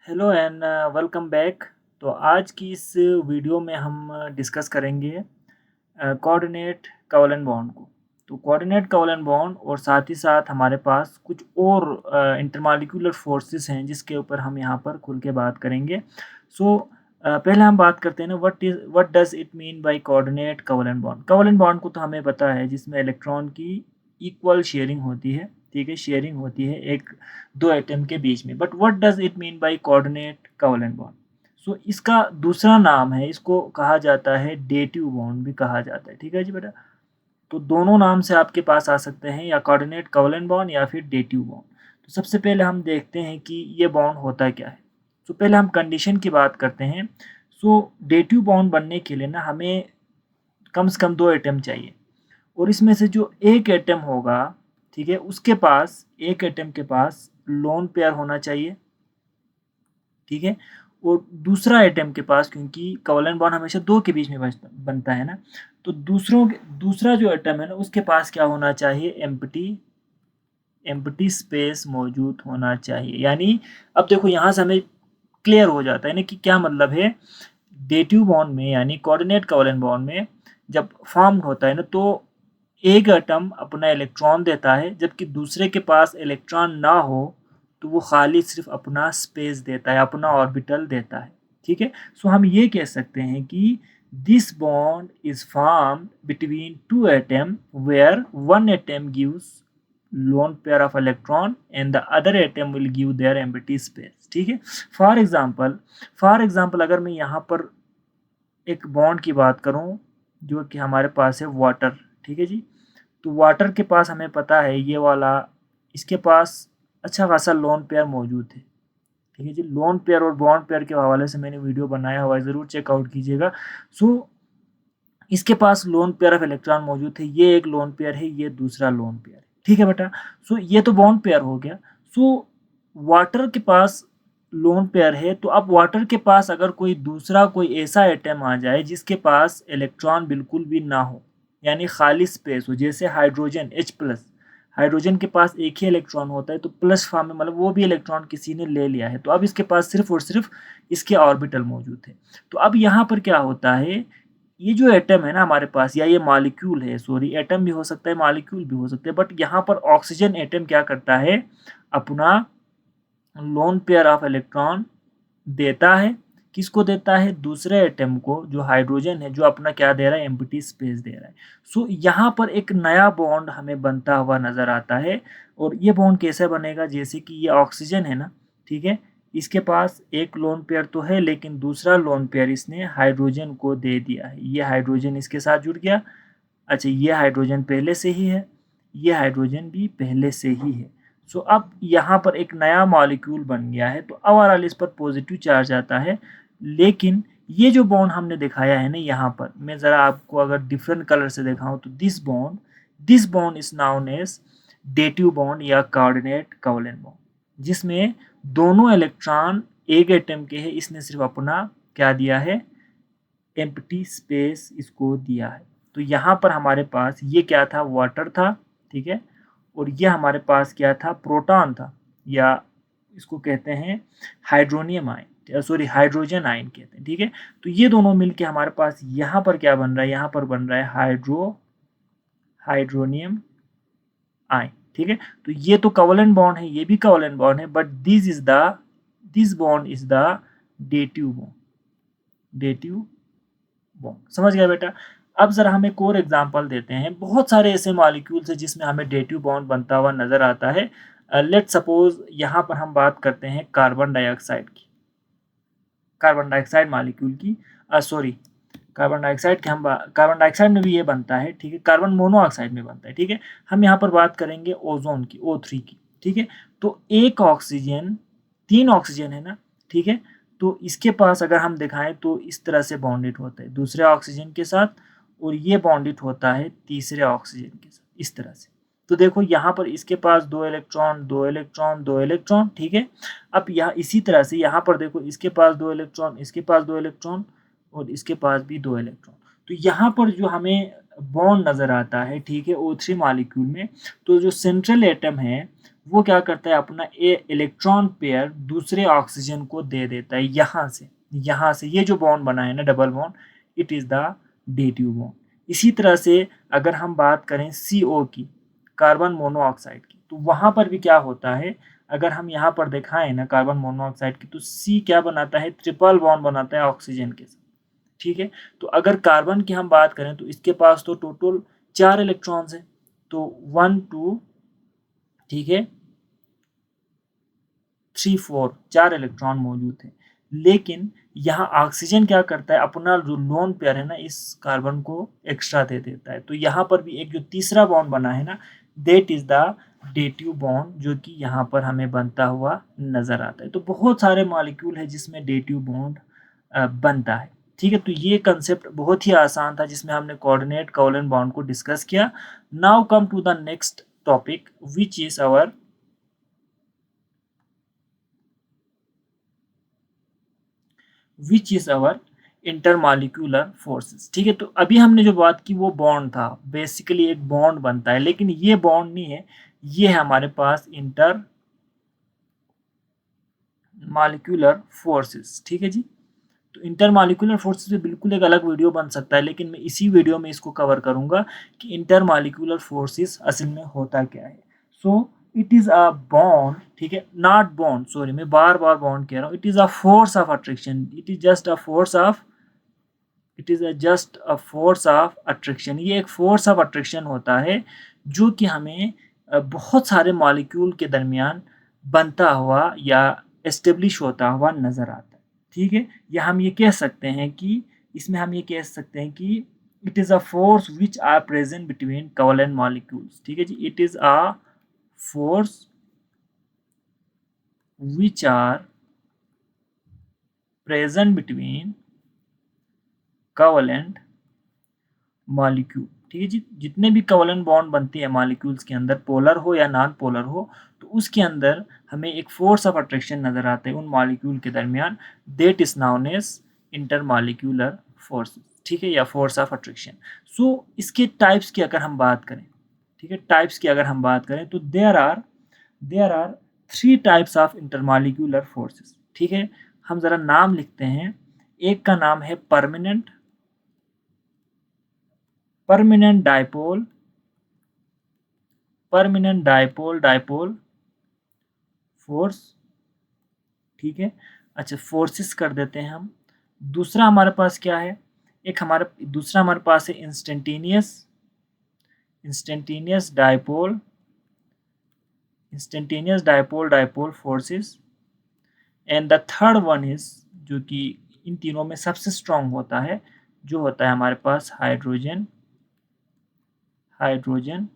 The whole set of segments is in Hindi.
Hello and welcome back. तो आज की इस वीडियो में हम डिस्कस करेंगे कोऑर्डिनेट कोवेलेंट बॉन्ड को। तो कोऑर्डिनेट कोवेलेंट बॉन्ड और साथ ही साथ हमारे पास कुछ और इंटरमॉलिक्यूलर फोर्सेस हैं जिसके ऊपर हम यहाँ पर खुल के बात करेंगे। पहले हम बात करते हैं ना what does it mean by coordinate covalent bond. Covalent bond को तो हमें पता है जिसमें इलेक्ट्रॉन की इक्वल शेयरिंग होती है, ठीक है, शेयरिंग होती है एक दो एटम के बीच में। But what does it mean by coordinate covalent bond? So इसका दूसरा नाम है, इसको कहा जाता है डेटिव बॉन्ड भी कहा जाता है। ठीक है जी बेटा, तो दोनों नाम से आपके पास आ सकते हैं, या कोऑर्डिनेट कोवेलेंट बॉन्ड या फिर डेटिव बॉन्ड। तो सबसे पहले हम देखते हैं कि ये बॉन्ड होता क्या है। तो पहले हम कंडीशन की बात करते हैं। सो डेटिव बॉन्ड बनने के लिए ना हमें कम से कम दो एटम चाहिए, और इसमें से जो एक एटम होगा, ठीक है, उसके पास एक एटम के पास लोन पेयर होना चाहिए, ठीक है, और दूसरा एटम के पास, क्योंकि कोवेलेंट बॉन्ड हमेशा दो के बीच में बनता है ना, तो दूसरा जो एटम है ना उसके पास क्या होना चाहिए, एम्प्टी स्पेस मौजूद होना चाहिए। यानी अब देखो यहाँ से हमें क्लियर हो जाता है ना कि क्या मतलब है। डेटिव बॉन्ड में यानी कोऑर्डिनेट कोवेलेंट बॉन्ड में जब फॉर्म होता है ना, तो एक एटम अपना इलेक्ट्रॉन देता है, जबकि दूसरे के पास इलेक्ट्रॉन ना हो तो वो खाली सिर्फ अपना स्पेस देता है, अपना ऑर्बिटल देता है। ठीक है, सो हम ये कह सकते हैं कि this bond is formed between two atom where one atom gives lone pair of electron and the other atom will give their empty space। ठीक है, फॉर एग्जाम्पल अगर मैं यहाँ पर एक बॉन्ड की बात करूँ जो कि हमारे पास है वाटर, ठीक है जी, तो वाटर के पास हमें पता है ये वाला, इसके पास अच्छा खासा लोन पेयर मौजूद है। ठीक है जी, लोन पेयर और बॉन्ड पेयर के हवाले से मैंने वीडियो बनाया हुआ है, ज़रूर चेकआउट कीजिएगा। सो इसके पास लोन पेयर ऑफ इलेक्ट्रॉन मौजूद है, ये एक लोन पेयर है, ये दूसरा लोन पेयर है। ठीक है बेटा, सो ये तो बॉन्ड पेयर हो गया। सो वाटर के पास लोन पेयर है, तो अब वाटर के पास अगर कोई ऐसा एटम आ जाए जिसके पास इलेक्ट्रॉन बिल्कुल भी ना हो, यानी खाली स्पेस हो, जैसे हाइड्रोजन H+, हाइड्रोजन के पास एक ही इलेक्ट्रॉन होता है, तो प्लस फॉर्म में मतलब वो भी इलेक्ट्रॉन किसी ने ले लिया है, तो अब इसके पास सिर्फ और सिर्फ इसके ऑर्बिटल मौजूद है। तो अब यहाँ पर क्या होता है, ये जो एटम है ना हमारे पास, या ये मॉलिक्यूल है, सॉरी, एटम भी हो सकता है मॉलिक्यूल भी हो सकते हैं, बट यहाँ पर ऑक्सीजन एटम क्या करता है, अपना लोन पेयर ऑफ इलेक्ट्रॉन देता है। किसको देता है, दूसरे एटम को, जो हाइड्रोजन है, जो अपना क्या दे रहा है, एम्प्टी स्पेस दे रहा है। सो यहाँ पर एक नया बॉन्ड हमें बनता हुआ नजर आता है। और ये बॉन्ड कैसे बनेगा, जैसे कि ये ऑक्सीजन है ना, ठीक है, इसके पास एक लोन पेयर तो है, लेकिन दूसरा लोन पेयर इसने हाइड्रोजन को दे दिया है, ये हाइड्रोजन इसके साथ जुड़ गया। अच्छा, ये हाइड्रोजन पहले से ही है, ये हाइड्रोजन भी पहले से ही है। सो अब यहाँ पर एक नया मॉलिक्यूल बन गया है, तो ओवरऑल इस पर पॉजिटिव चार्ज आता है। लेकिन ये जो बॉन्ड हमने दिखाया है ना, यहाँ पर मैं ज़रा आपको अगर डिफरेंट कलर से दिखाऊं, तो this bond is known as dative bond या कोऑर्डिनेट कोवेलेंट बॉन्ड, जिसमें दोनों इलेक्ट्रॉन एक एटम के हैं, इसने सिर्फ अपना क्या दिया है, एम्प्टी स्पेस इसको दिया है। तो यहाँ पर हमारे पास ये क्या था, वाटर था, ठीक है, और ये हमारे पास क्या था, प्रोटॉन था, या इसको कहते हैं hydronium ion, sorry hydrogen ion कहते हैं। ठीक है, तो ये दोनों मिलके हमारे पास यहाँ पर क्या बन रहा है, यहाँ पर बन रहा है हाइड्रोनियम आयन। ठीक है, तो ये तो कोवेलेंट बॉन्ड है, ये भी कोवेलेंट बॉन्ड है, but this bond is the dative bond. समझ गया बेटा। अब जरा हम एक और एग्जांपल देते हैं। बहुत सारे ऐसे मॉलिक्यूल्स हैं जिसमें हमें डेटिव बॉन्ड बनता हुआ नजर आता है। लेट सपोज यहाँ पर हम बात करते हैं कार्बन डाइऑक्साइड की, कार्बन डाइऑक्साइड मॉलिक्यूल की, सॉरी, कार्बन डाइऑक्साइड में भी ये बनता है, ठीक है, कार्बन मोनोऑक्साइड में बनता है। ठीक है, हम यहाँ पर बात करेंगे ओजोन की, O3 की। ठीक है, तो एक ऑक्सीजन, तीन ऑक्सीजन है ना, ठीक है, तो इसके पास अगर हम दिखाएं तो इस तरह से बॉन्डेड होता है दूसरे ऑक्सीजन के साथ, और ये बॉन्डेड होता है तीसरे ऑक्सीजन के साथ, इस तरह से। तो देखो यहाँ पर इसके पास दो इलेक्ट्रॉन, दो इलेक्ट्रॉन, दो इलेक्ट्रॉन, ठीक है। अब यहाँ इसी तरह से यहाँ पर देखो, इसके पास दो इलेक्ट्रॉन, इसके पास दो इलेक्ट्रॉन, और इसके पास भी दो इलेक्ट्रॉन। तो यहाँ पर जो हमें बॉन्ड नजर आता है, ठीक है, O3 मॉलिक्यूल में, तो जो सेंट्रल एटम है वो क्या करता है, अपना इलेक्ट्रॉन पेयर दूसरे ऑक्सीजन को दे देता है यहाँ से ये जो बॉन्ड बना है ना double bond, it is the dative bond. इसी तरह से अगर हम बात करें CO की, कार्बन मोनोऑक्साइड की, तो वहाँ पर भी क्या होता है, अगर हम यहाँ पर दिखाएं ना कार्बन मोनोऑक्साइड की, तो C क्या बनाता है, ट्रिपल बॉन्ड बनाता है ऑक्सीजन के साथ। ठीक है, तो अगर कार्बन की हम बात करें तो इसके पास तो टोटल 4 इलेक्ट्रॉन्स है, तो 1 2 ठीक है 3 4 4 इलेक्ट्रॉन मौजूद है। लेकिन यहाँ ऑक्सीजन क्या करता है, अपना जो लोन पेयर है ना इस कार्बन को एक्स्ट्रा दे देता है। तो यहाँ पर भी एक जो तीसरा बॉन्ड बना है ना, that is the dative bond, जो कि यहाँ पर हमें बनता हुआ नजर आता है। तो बहुत सारे मॉलिक्यूल है जिसमें डेटिव बॉन्ड बनता है। ठीक है, तो ये कंसेप्ट बहुत ही आसान था जिसमें हमने कोऑर्डिनेट कोवलेंट बॉन्ड को डिस्कस किया। Now come to the next topic which is our which is our intermolecular forces. ठीक है, तो अभी हमने जो बात की वो बॉन्ड था, बेसिकली एक बॉन्ड बनता है, लेकिन ये बॉन्ड नहीं है, ये है हमारे पास इंटर मॉलिक्यूलर फोर्सेस। ठीक है जी, तो इंटरमॉलिक्यूलर फोर्सेस पे बिल्कुल एक अलग वीडियो बन सकता है, लेकिन मैं इसी वीडियो में इसको कवर करूंगा कि इंटरमॉलिक्यूलर फोर्सेस असल में होता क्या है। So it is a bond, ठीक है, नॉट बॉन्ड, सॉरी मैं बार बार बॉन्ड कह रहा हूँ, it is a force of attraction, it is just a force of it is just a force of attraction. ये एक फोर्स ऑफ अट्रैक्शन होता है जो कि हमें बहुत सारे मॉलिक्यूल के दरमियान बनता हुआ या एस्टेब्लिश होता हुआ नजर आता है। ठीक है, या हम ये कह सकते हैं कि इसमें हम ये कह सकते हैं कि it is a force which are present between covalent molecules. ठीक है जी, it is a force which are present between covalent molecule. ठीक है जी, जितने भी कोवलेंट बॉन्ड बनते हैं मॉलिक्यूल्स के अंदर, पोलर हो या नॉन पोलर हो, तो उसके अंदर हमें एक फोर्स ऑफ अट्रैक्शन नजर आता है उन मॉलिक्यूल के दरमियान, that is known as intermolecular force. ठीक है, या फोर्स ऑफ अट्रैक्शन। सो इसके टाइप्स की अगर हम बात करें, ठीक है, टाइप्स की अगर हम बात करें तो there are 3 types of intermolecular forces. ठीक है, हम जरा नाम लिखते हैं। एक का नाम है परमानेंट डाइपोल फोर्स। ठीक है, अच्छा फोर्सेस कर देते हैं हम। दूसरा हमारे पास क्या है, दूसरा हमारे पास है instantaneous dipole forces. And the third one is, जो कि इन तीनों में सबसे स्ट्रांग होता है, जो होता है हमारे पास हाइड्रोजन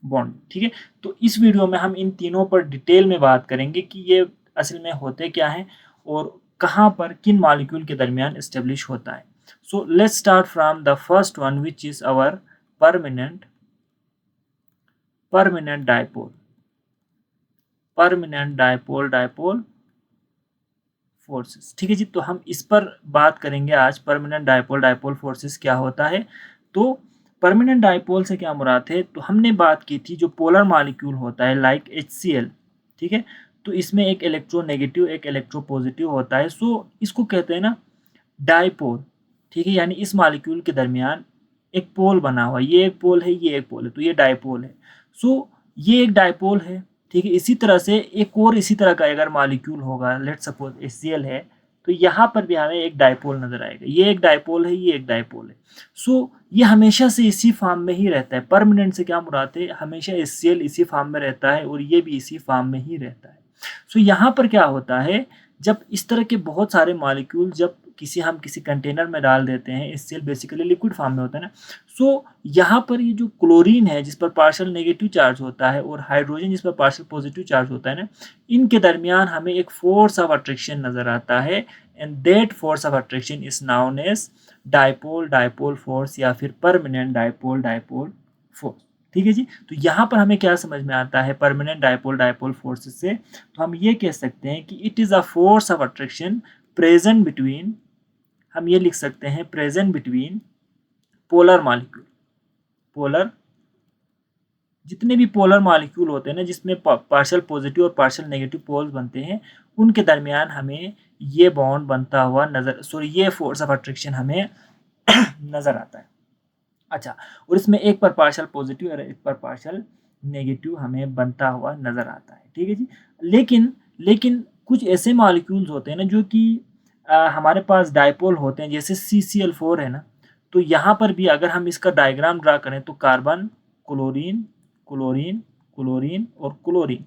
बॉन्ड। ठीक है, तो इस वीडियो में हम इन तीनों पर डिटेल में बात करेंगे कि ये असल में होते क्या हैं और कहाँ पर किन मॉलिक्यूल के दरमियान एस्टेब्लिश होता है। So let's start from the first one which is our permanent dipole dipole forces. ठीक है जी, तो हम इस पर बात करेंगे आज, परमानेंट डाइपोल फोर्सेस क्या होता है। तो परमानेंट डाइपोल से क्या मुराद है, तो हमने बात की थी जो पोलर मॉलिक्यूल होता है लाइक HCl। ठीक है, तो इसमें एक इलेक्ट्रोनेगेटिव एक इलेक्ट्रोपॉजिटिव होता है, सो इसको कहते हैं ना डाइपोल। ठीक है, यानी इस मॉलिक्यूल के दरमियान एक पोल बना हुआ, ये एक पोल है, ये एक पोल है, तो ये डाइपोल है। सो ये एक डाइपोल है। ठीक है, इसी तरह से एक और इसी तरह का अगर मॉलिक्यूल होगा, लेट सपोज HCl है, तो यहाँ पर भी हमें एक डाइपोल नजर आएगा, ये एक डाइपोल है, ये एक डाइपोल है। सो ये हमेशा से इसी फॉर्म में ही रहता है। परमानेंट से क्या मुराद है, हमेशा HCl इसी फॉर्म में रहता है और ये भी इसी फॉर्म में ही रहता है। सो यहाँ पर क्या होता है, जब इस तरह के बहुत सारे मॉलिक्यूल जब हम किसी कंटेनर में डाल देते हैं, HCl बेसिकली लिक्विड फॉर्म में होता है ना, सो यहाँ पर ये जो क्लोरीन है जिस पर पार्शियल नेगेटिव चार्ज होता है और हाइड्रोजन जिस पर पार्शियल पॉजिटिव चार्ज होता है ना, इनके दरमियान हमें एक फोर्स ऑफ अट्रैक्शन नजर आता है, and that force of attraction is known as dipole force या फिर परमानेंट डाइपोल फोर्स। ठीक है जी, तो यहाँ पर हमें क्या समझ में आता है परमानेंट डाइपोल फोर्सेस से, तो हम ये कह सकते हैं कि it is a force of attraction present between, हम ये लिख सकते हैं प्रेजेंट बिटवीन पोलर जितने भी पोलर मॉलिक्यूल होते हैं ना, जिसमें पार्शियल पॉजिटिव और पार्शियल नेगेटिव पोल्स बनते हैं, उनके दरमियान हमें ये बॉन्ड बनता हुआ ये फोर्स ऑफ अट्रैक्शन हमें नजर आता है। अच्छा, और इसमें एक पर पार्शियल पॉजिटिव और एक पर पार्शियल नेगेटिव हमें बनता हुआ नजर आता है। ठीक है जी। लेकिन लेकिन कुछ ऐसे मॉलिक्यूल्स होते हैं ना जो कि हमारे पास डायपोल होते हैं, जैसे CCl4 है ना, तो यहाँ पर भी अगर हम इसका डायग्राम ड्रा करें तो कार्बन, क्लोरीन, क्लोरीन, क्लोरीन और क्लोरीन,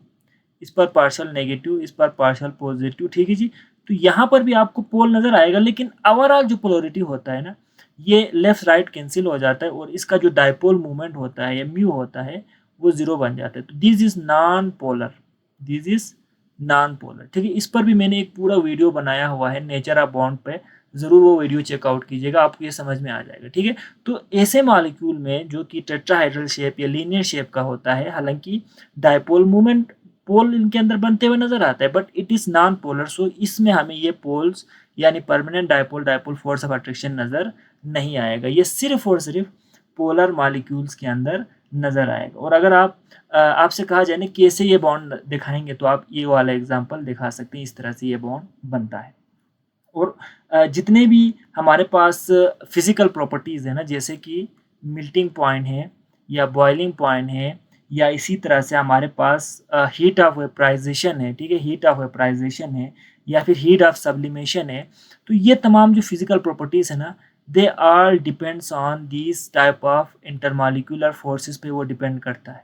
इस पर पार्शियल नेगेटिव, इस पर पार्शियल पॉजिटिव। ठीक है जी। तो यहाँ पर भी आपको पोल नजर आएगा, लेकिन ओवरऑल जो पोलरिटी होता है ना, ये लेफ्ट राइट कैंसिल हो जाता है और इसका जो डायपोल मूवमेंट होता है या म्यू होता है वो 0 बन जाता है। तो this is non polar, this is non polar. ठीक है, इस पर भी मैंने एक पूरा वीडियो बनाया हुआ है नेचर ऑफ बॉन्ड पे, जरूर वो वीडियो चेकआउट कीजिएगा, आपको ये समझ में आ जाएगा। ठीक है, तो ऐसे मॉलिक्यूल में जो कि टेट्राहाइड्रल शेप या लीनियर शेप का होता है, हालांकि डायपोल मूवमेंट पोल इनके अंदर बनते हुए नजर आता है, but it is non polar. So इसमें हमें ये पोल्स यानी permanent dipole dipole force of attraction नजर नहीं आएगा, ये सिर्फ और सिर्फ पोलर मॉलिक्यूल्स के अंदर नजर आएगा। और अगर आपसे कहा जाए ना कैसे ये बॉन्ड दिखाएंगे, तो आप ये वाला एग्जांपल दिखा सकते हैं, इस तरह से ये बॉन्ड बनता है। और जितने भी हमारे पास फिजिकल प्रॉपर्टीज़ है ना, जैसे कि मिल्टिंग पॉइंट है या बॉइलिंग पॉइंट है, या इसी तरह से हमारे पास हीट ऑफ वेपराइजेशन है, ठीक है, हीट ऑफ वेपराइजेशन है, या फिर हीट ऑफ सब्लिमेशन है, तो ये तमाम जो फिजिकल प्रॉपर्टीज़ है ना, they are depends on this type of intermolecular forces पे वो डिपेंड करता है,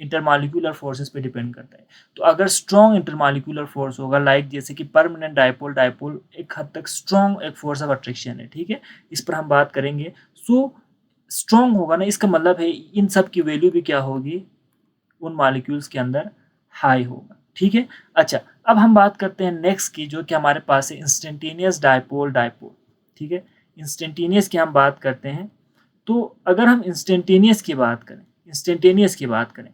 इंटरमॉलिक्यूलर फोर्सेस पे डिपेंड करता है। तो अगर स्ट्रॉन्ग इंटरमॉलिक्यूलर फोर्स होगा, लाइक जैसे कि परमानेंट डायपोल डायपोल एक हद तक स्ट्रॉन्ग एक फोर्स ऑफ अट्रैक्शन है, ठीक है, इस पर हम बात करेंगे। सो स्ट्रॉन्ग होगा ना, इसका मतलब है इन सब की वैल्यू भी क्या होगी, उन मॉलिक्यूल्स के अंदर हाई होगा। ठीक है। अच्छा, अब हम बात करते हैं नेक्स्ट की, जो कि हमारे पास है इंस्टेंटेनियस डायपोल डायपोल। ठीक है, इंस्टेंटेनियस की हम बात करते हैं। तो अगर हम इंस्टेंटेनियस की बात करें, इंस्टेंटेनियस की बात करें,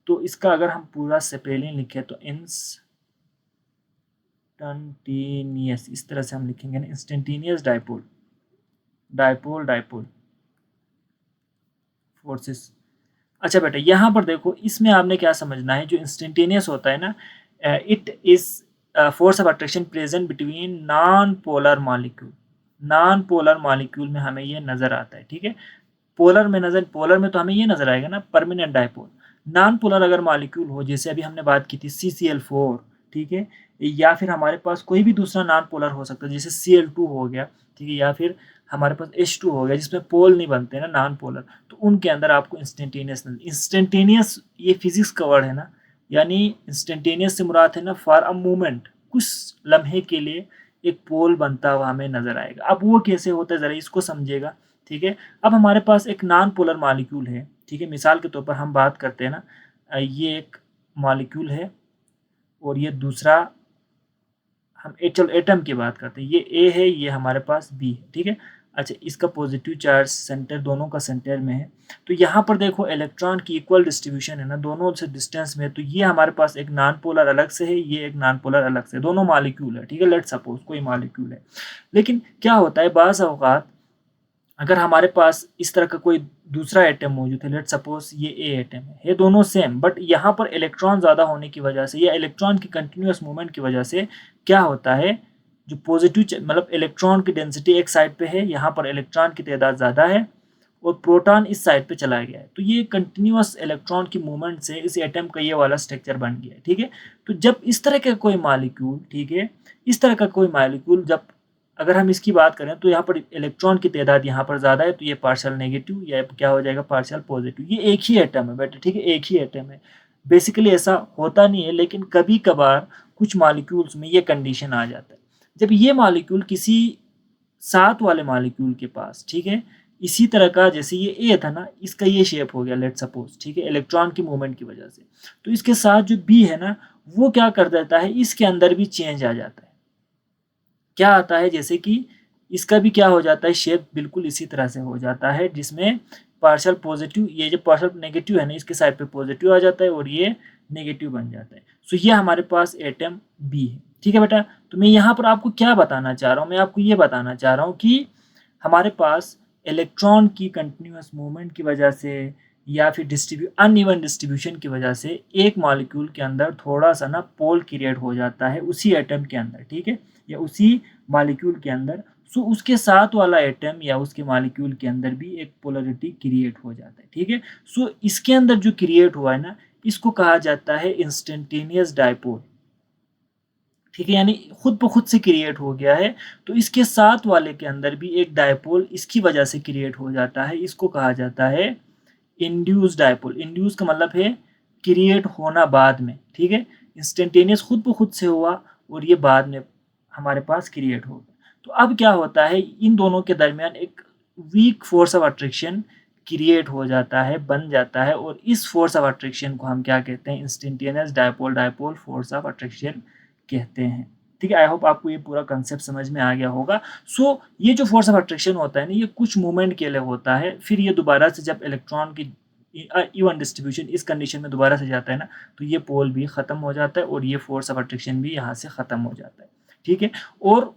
तो इसका अगर हम पूरा स्पेलिंग लिखें तो इंस्टेंटेनियस, इस तरह से हम लिखेंगे ना, instantaneous dipole dipole dipole forces. अच्छा बेटा, यहाँ पर देखो, इसमें आपने क्या समझना है, जो इंस्टेंटेनियस होता है ना, it is force of attraction present between non polar molecule. Non polar molecule में हमें ये नजर आता है। ठीक है, पोलर में तो हमें ये नजर आएगा ना, परमानेंट डायपोल। नॉन पोलर अगर मॉलिक्यूल हो, जैसे अभी हमने बात की थी CCl4, ठीक है, या फिर हमारे पास कोई भी दूसरा नॉन पोलर हो सकता है, जैसे Cl2 हो गया, ठीक है, या फिर हमारे पास H2 हो गया, जिसमें पोल नहीं बनते ना, नॉन पोलर, तो उनके अंदर आपको इंस्टेंटेनियस ये फिजिक्स का वर्ड है ना, यानी इंस्टेंटेनियस से मुराद है ना फॉर अ मोमेंट, कुछ लम्हे के लिए एक पोल बनता हुआ हमें नजर आएगा। अब वो कैसे होता है, जरा इसको समझिएगा। ठीक है, अब हमारे पास एक नॉन पोलर मॉलिक्यूल है, ठीक है, मिसाल के तौर पर हम बात करते हैं ना, ये एक मॉलिक्यूल है और ये दूसरा, हम चलो एटम की बात करते हैं, ये ए है, ये हमारे पास बी है। ठीक है, अच्छा, इसका पॉजिटिव चार्ज सेंटर, दोनों का सेंटर में है, तो यहाँ पर देखो इलेक्ट्रॉन की इक्वल डिस्ट्रीब्यूशन है ना, दोनों से डिस्टेंस में, तो ये हमारे पास एक नॉन पोलर अलग से है, ये एक नॉन पोलर अलग से, दोनों मॉलिक्यूल है। ठीक है, लेट्स सपोज कोई मॉलिक्यूल है, लेकिन क्या होता है बाज़ औक़ात अगर हमारे पास इस तरह का कोई दूसरा एटम मौजूद है, लेट्स सपोज ये ए एटम है, ये दोनों सेम, बट यहाँ पर इलेक्ट्रॉन ज़्यादा होने की वजह से या इलेक्ट्रॉन की कंटिन्यूस मूवमेंट की वजह से क्या होता है, जो पॉजिटिव मतलब इलेक्ट्रॉन की डेंसिटी एक साइड पे है, यहाँ पर इलेक्ट्रॉन की तादाद ज़्यादा है और प्रोटॉन इस साइड पे चला गया है, तो ये कंटिन्यूस इलेक्ट्रॉन की मूवमेंट से इस एटम का ये वाला स्ट्रक्चर बन गया है। ठीक है, तो जब इस तरह का कोई मॉलिक्यूल, ठीक है, इस तरह का कोई मॉलिक्यूल जब अगर हम इसकी बात करें, तो यहाँ पर इलेक्ट्रॉन की तादाद यहाँ पर ज़्यादा है, तो ये पार्शियल नेगेटिव या क्या हो जाएगा, पार्शियल पॉजिटिव। ये एक ही एटम है बेटा, ठीक है, एक ही एटम है। बेसिकली ऐसा होता नहीं है, लेकिन कभी कभार कुछ मॉलिक्यूल्स में ये कंडीशन आ जाता है, जब ये मॉलिक्यूल किसी साथ वाले मॉलिक्यूल के पास, ठीक है, इसी तरह का, जैसे ये ए था ना, इसका ये शेप हो गया लेट सपोज, ठीक है, इलेक्ट्रॉन की मूवमेंट की वजह से, तो इसके साथ जो बी है ना, वो क्या कर देता है, इसके अंदर भी चेंज आ जाता है। क्या आता है, जैसे कि इसका भी क्या हो जाता है, शेप बिल्कुल इसी तरह से हो जाता है, जिसमें पार्शियल पॉजिटिव, ये जो पार्शियल नेगेटिव है ना, इसके साइड पे पॉजिटिव आ जाता है और ये नेगेटिव बन जाता है। सो ये हमारे पास एटम बी है। ठीक है बेटा, तो मैं यहाँ पर आपको क्या बताना चाह रहा हूँ, मैं आपको ये बताना चाह रहा हूँ कि हमारे पास इलेक्ट्रॉन की कंटिन्यूस मूवमेंट की वजह से या फिर अनइवन डिस्ट्रीब्यूशन की वजह से एक मॉलिक्यूल के अंदर थोड़ा सा ना पोल क्रिएट हो जाता है उसी एटम के अंदर, ठीक है, या उसी मॉलिक्यूल के अंदर। सो उसके साथ वाला एटम या उसके मॉलिक्यूल के अंदर भी एक पोलरिटी क्रिएट हो जाता है, ठीक है। सो इसके अंदर जो क्रिएट हुआ है ना, इसको कहा जाता है इंस्टेंटेनियस डायपोल, ठीक है, यानी खुद ब खुद से क्रिएट हो गया है। तो इसके साथ वाले के अंदर भी एक डायपोल इसकी वजह से क्रिएट हो जाता है, इसको कहा जाता है इंड्यूस डायपोल। इंड्यूस का मतलब है क्रिएट होना बाद में, ठीक है। इंस्टेंटेनियस खुद ब खुद से हुआ और ये बाद में हमारे पास क्रिएट हो गया। तो अब क्या होता है, इन दोनों के दरमियान एक weak force of attraction create हो जाता है, बन जाता है, और इस फोर्स ऑफ अट्रैक्शन को हम क्या कहते हैं, instantaneous dipole force of attraction कहते हैं, ठीक है। आई होप आपको ये पूरा कंसेप्ट समझ में आ गया होगा। सो ये जो फोर्स ऑफ अट्रैक्शन होता है ना, ये कुछ मोमेंट के लिए होता है, फिर ये दोबारा से जब इलेक्ट्रॉन की इवन डिस्ट्रीब्यूशन इस कंडीशन में दोबारा से जाता है ना, तो ये पोल भी ख़त्म हो जाता है और ये फोर्स ऑफ अट्रैक्शन भी यहाँ से ख़त्म हो जाता है, ठीक है। और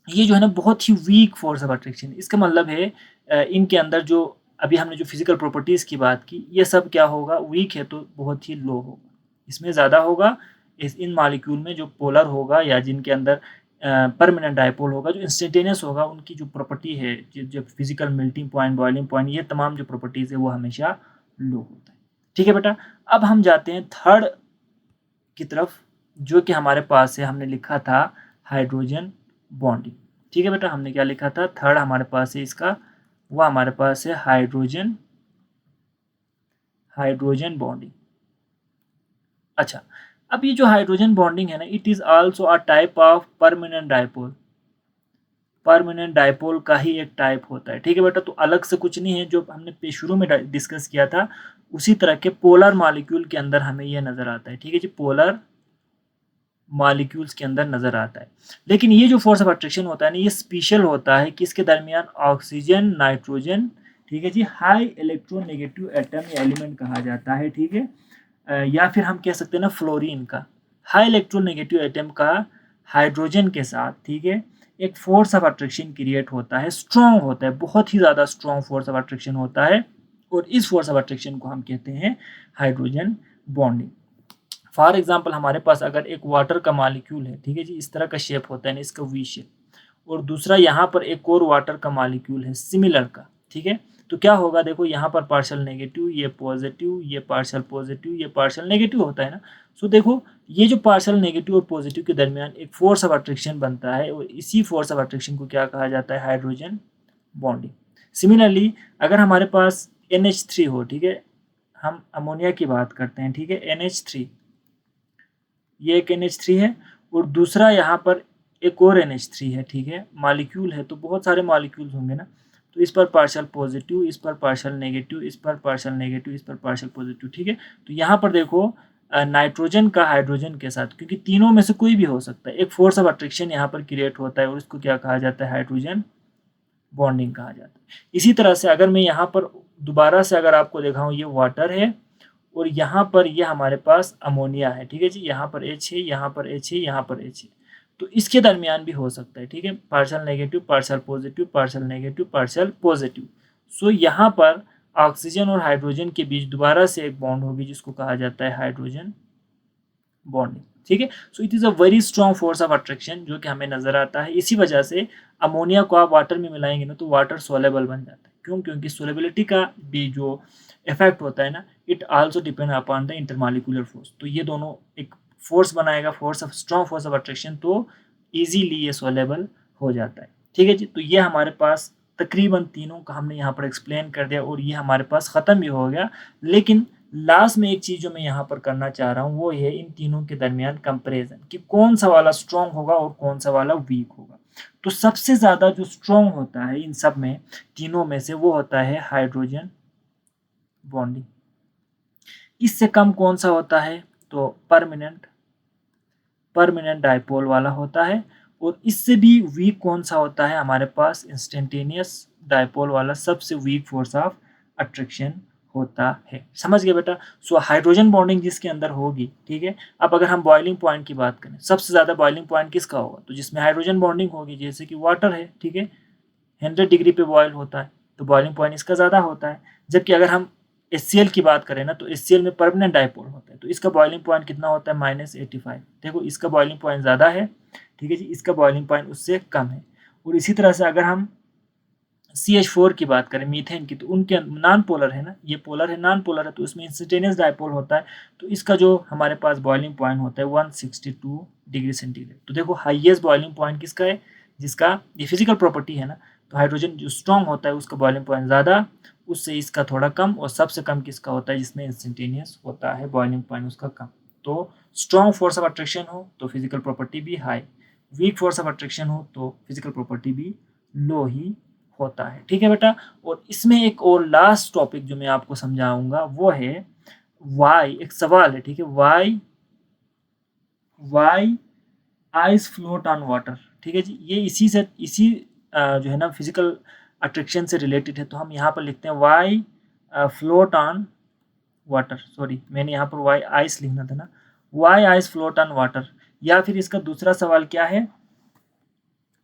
ये जो है ना बहुत ही वीक फोर्स ऑफ अट्रैक्शन, इसका मतलब है इनके अंदर जो अभी हमने जो फिजिकल प्रॉपर्टीज़ की बात की, ये सब क्या होगा, वीक है तो बहुत ही लो होगा, इसमें ज़्यादा होगा इन मॉलिक्यूल में जो पोलर होगा या जिनके अंदर परमानेंट डायपोल होगा, जो इंस्टेंटेनियस होगा, उनकी जो प्रॉपर्टी है, जो physical melting point, boiling point, ये तमाम जो प्रॉपर्टीज़ है वो हमेशा लो होता है, ठीक है बेटा। अब हम जाते हैं थर्ड की तरफ, जो कि हमारे पास है, हमने लिखा था हाइड्रोजन बॉन्डिंग, ठीक है बेटा। हमने क्या लिखा था, थर्ड हमारे पास है इसका, वह हमारे पास है हाइड्रोजन बॉन्डिंग। अच्छा, अब ये जो हाइड्रोजन बॉन्डिंग है ना, it is also a type of permanent dipole. Permanent dipole का ही एक टाइप होता है, ठीक है बेटा। तो अलग से कुछ नहीं है, जो हमने शुरू में डिस्कस किया था उसी तरह के पोलर मॉलिक्यूल के अंदर हमें ये नजर आता है, ठीक है जी, पोलर मॉलिक्यूल्स के अंदर नजर आता है। लेकिन ये जो फोर्स ऑफ अट्रैक्शन होता है ना, ये स्पेशल होता है किसके दरमियान, ऑक्सीजन, नाइट्रोजन, ठीक है जी, हाई इलेक्ट्रोनेगेटिव एटम या एलिमेंट कहा जाता है, ठीक है, या फिर हम कह सकते हैं ना फ्लोरीन का, हाई इलेक्ट्रोनेगेटिव एटम का हाइड्रोजन के साथ, ठीक है, एक फोर्स ऑफ अट्रैक्शन क्रिएट होता है, स्ट्रॉन्ग होता है, बहुत ही ज़्यादा स्ट्रॉन्ग फोर्स ऑफ अट्रैक्शन होता है, और इस फोर्स ऑफ अट्रैक्शन को हम कहते हैं हाइड्रोजन बॉन्डिंग। फॉर एग्जाम्पल हमारे पास अगर एक वाटर का मॉलिक्यूल है, ठीक है जी, इस तरह का शेप होता है ना, इसका वी शेप, और दूसरा यहाँ पर एक और वाटर का मॉलिक्यूल है सिमिलर का, ठीक है, तो क्या होगा, देखो यहाँ पर पार्शियल नेगेटिव, ये पॉजिटिव, ये पार्शियल पॉजिटिव, ये पार्शियल नेगेटिव होता है ना। सो देखो ये जो पार्शियल नेगेटिव और पॉजिटिव के दरमियान एक फोर्स ऑफ अट्रैक्शन बनता है, और इसी फोर्स ऑफ अट्रैक्शन को क्या कहा जाता है, हाइड्रोजन बॉन्डिंग। सिमिलरली अगर हमारे पास NH3 हो, ठीक है, हम अमोनिया की बात करते हैं, ठीक है, NH3, ये एक NH3 है, और दूसरा यहाँ पर एक और NH3 है, ठीक है, मॉलिक्यूल है, तो बहुत सारे मॉलिक्यूल्स होंगे ना, तो इस पर पार्शियल पॉजिटिव, इस पर पार्शियल नेगेटिव, इस पर पार्शियल नेगेटिव, इस पर पार्शियल पॉजिटिव, ठीक है। तो यहाँ पर देखो नाइट्रोजन का हाइड्रोजन के साथ, क्योंकि तीनों में से कोई भी हो सकता है, एक फोर्स ऑफ अट्रैक्शन यहाँ पर क्रिएट होता है, और इसको क्या कहा जाता है, हाइड्रोजन बॉन्डिंग कहा जाता है। इसी तरह से अगर मैं यहाँ पर दोबारा से अगर आपको दिखाऊँ, ये वाटर है और यहाँ पर ये हमारे पास अमोनिया है, ठीक है जी, यहाँ पर H है, यहाँ पर H है, यहाँ पर H है, तो इसके दरमियान भी हो सकता है, ठीक है, partial negative, partial positive, partial negative, partial positive. So यहाँ पर ऑक्सीजन और हाइड्रोजन के बीच दोबारा से एक बॉन्ड होगी, जिसको कहा जाता है हाइड्रोजन बॉन्डिंग, ठीक है। So it is a very strong force of attraction जो कि हमें नजर आता है। इसी वजह से अमोनिया को आप वाटर में मिलाएंगे ना, तो वाटर सोलेबल बन जाता है, क्यों, क्योंकि सोलेबिलिटी का भी जो इफेक्ट होता है ना, it also depend upon the intermolecular force. तो ये दोनों एक फोर्स बनाएगा, force of strong force of attraction, तो इजीली ये सोलेबल हो जाता है, ठीक है जी। तो ये हमारे पास तकरीबन तीनों का हमने यहाँ पर एक्सप्लेन कर दिया, और ये हमारे पास ख़त्म भी हो गया। लेकिन लास्ट में एक चीज़ जो मैं यहाँ पर करना चाह रहा हूँ, वो है इन तीनों के दरमियान कंपैरिजन, कि कौन सा वाला स्ट्रॉन्ग होगा और कौन सा वाला वीक होगा। तो सबसे ज़्यादा जो स्ट्रॉन्ग होता है इन सब में, तीनों में से, वो होता है हाइड्रोजन बॉन्डिंग। इससे कम कौन सा होता है, तो परमानेंट डायपोल वाला होता है। और इससे भी वीक कौन सा होता है हमारे पास, इंस्टेंटेनियस डायपोल वाला सबसे वीक फोर्स ऑफ अट्रैक्शन होता है। समझ गए बेटा। सो हाइड्रोजन बॉन्डिंग जिसके अंदर होगी, ठीक है। अब अगर हम बॉइलिंग पॉइंट की बात करें, सबसे ज़्यादा बॉइलिंग पॉइंट किसका होगा, तो जिसमें हाइड्रोजन बॉन्डिंग होगी, जैसे कि वाटर है, ठीक है, 100 डिग्री पे बॉयल होता है, तो बॉइलिंग पॉइंट इसका ज़्यादा होता है। जबकि अगर हम HCl की बात करें ना, तो HCl में परमानेंट डाइपोल होता है, तो इसका बॉइलिंग पॉइंट कितना होता है -85। देखो इसका बॉइलिंग पॉइंट ज़्यादा है, ठीक है जी, इसका बॉइलिंग पॉइंट उससे कम है। और इसी तरह से अगर हम CH4 की बात करें, मीथेन की, तो उनके नॉन पोलर है ना, ये पोलर है, नॉन पोलर है, तो उसमें इंस्टेंटेनियस डाइपोल होता है, तो इसका जो हमारे पास बॉइलिंग पॉइंट होता है 162 डिग्री सेंटीग्रेड। तो देखो हाईएस्ट बॉइलिंग पॉइंट किसका है, जिसका ये फिजिकल प्रॉपर्टी है ना, तो हाइड्रोजन जो स्ट्रॉन्ग होता है उसका बॉइलिंग पॉइंट ज़्यादा, उससे इसका थोड़ा कम, और सबसे कम किसका होता है, जिसमें इंस्टेंटेनियस होता है बॉइलिंग पॉइंट उसका कम। तो स्ट्रॉन्ग फोर्स ऑफ अट्रैक्शन हो तो फिजिकल प्रॉपर्टी भी high, weak force of attraction हो तो फिजिकल प्रॉपर्टी भी लो ही होता है। ठीक है बेटा। और इसमें एक और लास्ट टॉपिक जो मैं आपको समझाऊंगा वो है वाई, एक सवाल है, ठीक है, why ice float on water. ठीक है जी, ये इसी जो है ना फिजिकल अट्रैक्शन से रिलेटेड है, तो हम यहाँ पर लिखते हैं why float on water, sorry मैंने यहाँ पर वाई आइस लिखना था ना, why ice float on water. या फिर इसका दूसरा सवाल क्या है,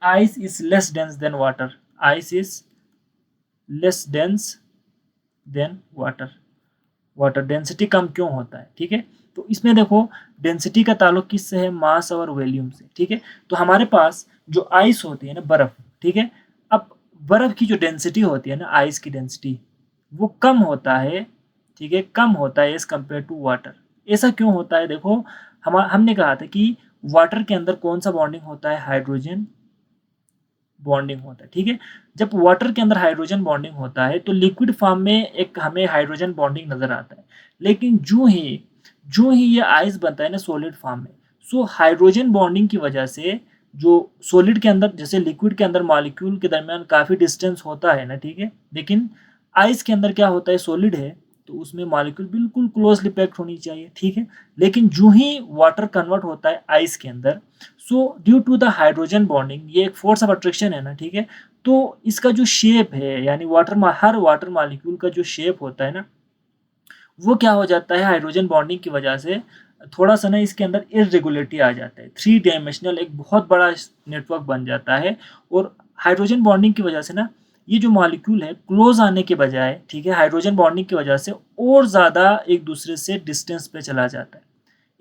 ice is less dense than water, ice is less dense than water, water density कम क्यों होता है। ठीक है, तो इसमें देखो डेंसिटी का ताल्लुक किससे है, मास और वॉल्यूम से। ठीक है, तो हमारे पास जो आइस होती है ना, बर्फ, ठीक है, अब बर्फ की जो डेंसिटी होती है ना, आइस की डेंसिटी, वो कम होता है, ठीक है, कम होता है एज कम्पेयर टू वाटर। ऐसा क्यों होता है, देखो हमने कहा था कि वाटर के अंदर कौन सा बॉन्डिंग होता है, हाइड्रोजन बॉन्डिंग होता है। ठीक है, जब वाटर के अंदर हाइड्रोजन बॉन्डिंग होता है तो लिक्विड फॉर्म में एक हमें हाइड्रोजन बॉन्डिंग नजर आता है, लेकिन जो ही ये आइस बनता है ना सॉलिड फॉर्म में, सो हाइड्रोजन बॉन्डिंग की वजह से जो सॉलिड के अंदर, जैसे लिक्विड के अंदर मॉलिक्यूल के दरमियान काफी डिस्टेंस होता है ना, ठीक है, लेकिन आइस के अंदर क्या होता है, सॉलिड है, तो उसमें मॉलिक्यूल बिल्कुल क्लोजली पैक्ड होनी चाहिए। ठीक है, लेकिन जो ही वाटर कन्वर्ट होता है आइस के अंदर, so due to the hydrogen bonding, ये एक फोर्स ऑफ अट्रैक्शन है ना, ठीक है, तो इसका जो शेप है, यानी हर वाटर मॉलिक्यूल का जो शेप होता है ना, वो क्या हो जाता है, हाइड्रोजन बॉन्डिंग की वजह से थोड़ा सा ना इसके अंदर इरेगुलरिटी आ जाता है, 3 डायमेंशनल एक बहुत बड़ा नेटवर्क बन जाता है। और हाइड्रोजन बॉन्डिंग की वजह से ना ये जो मॉलिक्यूल है क्लोज आने के बजाय, ठीक है, हाइड्रोजन बॉन्डिंग की वजह से और ज़्यादा एक दूसरे से डिस्टेंस पे चला जाता है,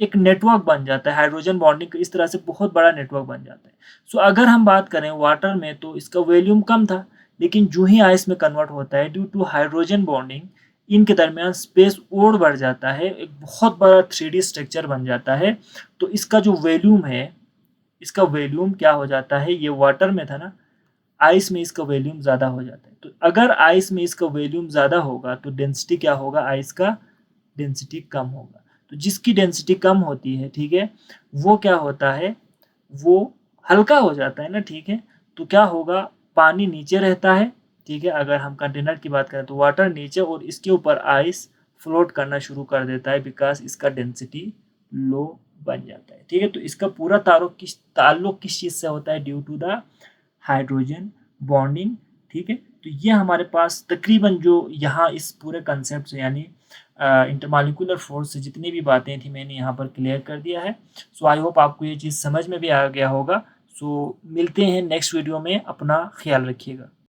एक नेटवर्क बन जाता है, हाइड्रोजन बॉन्डिंग इस तरह से बहुत बड़ा नेटवर्क बन जाता है। सो अगर हम बात करें वाटर में, तो इसका वॉल्यूम कम था, लेकिन जो ही आइस में कन्वर्ट होता है ड्यू टू हाइड्रोजन बॉन्डिंग, इनके दरमियान स्पेस और बढ़ जाता है, एक बहुत बड़ा 3D स्ट्रक्चर बन जाता है। तो इसका जो वॉल्यूम है, इसका वॉल्यूम क्या हो जाता है, ये वाटर में था ना, आइस में इसका वॉल्यूम ज़्यादा हो जाता है। तो अगर आइस में इसका वॉल्यूम ज़्यादा होगा तो डेंसिटी क्या होगा, आइस का डेंसिटी कम होगा। तो जिसकी डेंसिटी कम होती है, ठीक है, वो क्या होता है, वो हल्का हो जाता है ना, ठीक है, तो क्या होगा, पानी नीचे रहता है, ठीक है, अगर हम कंटेनर की बात करें तो वाटर नीचे, और इसके ऊपर आइस फ्लोट करना शुरू कर देता है, बिकॉज इसका डेंसिटी लो बन जाता है। ठीक है, तो इसका पूरा ताल्लुक किस चीज़ से होता है, due to the hydrogen bonding. ठीक है, तो ये हमारे पास तकरीबन जो यहाँ इस पूरे कंसेप्ट से, यानी इंटरमॉलिक्यूलर फोर्स से जितनी भी बातें थी मैंने यहाँ पर क्लियर कर दिया है। सो आई होप आपको ये चीज़ समझ में भी आ गया होगा। सो मिलते हैं नेक्स्ट वीडियो में, अपना ख्याल रखिएगा।